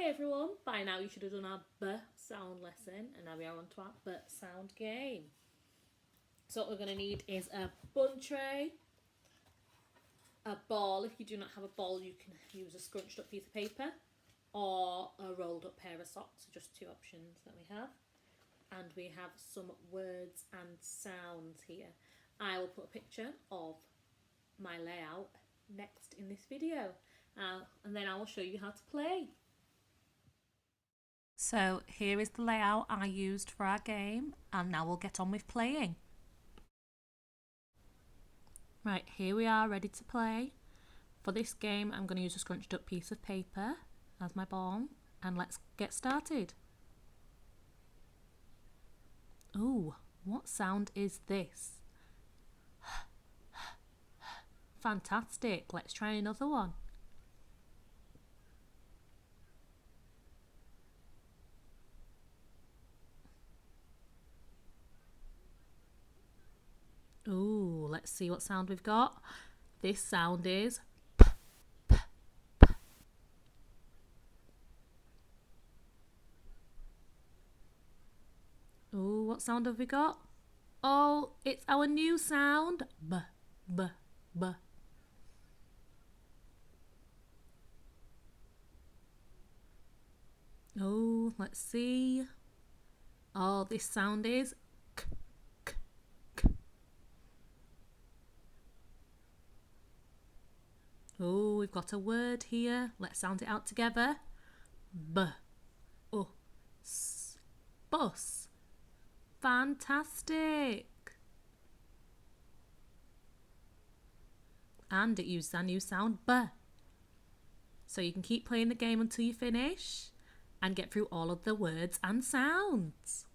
Hi everyone, by now you should have done our B sound lesson and now we are on to our B sound game. So what we're going to need is a bun tray, a ball. If you do not have a ball you can use a scrunched up piece of paper or a rolled up pair of socks, just two options that we have. And we have some words and sounds here. I will put a picture of my layout next in this video and then I will show you how to play. So here is the layout I used for our game, and now we'll get on with playing. Right, here we are ready to play. For this game I'm going to use a scrunched up piece of paper as my ball, and let's get started. Ooh, what sound is this? Fantastic, let's try another one. Ooh, let's see what sound we've got. This sound is p, p, p. Ooh, what sound have we got? Oh, it's our new sound. B, b, b. Oh, let's see. Oh, this sound is k, k, k. Oh, we've got a word here. Let's sound it out together. B, u, s, bus. Fantastic. And it uses our new sound B. So you can keep playing the game until you finish and get through all of the words and sounds.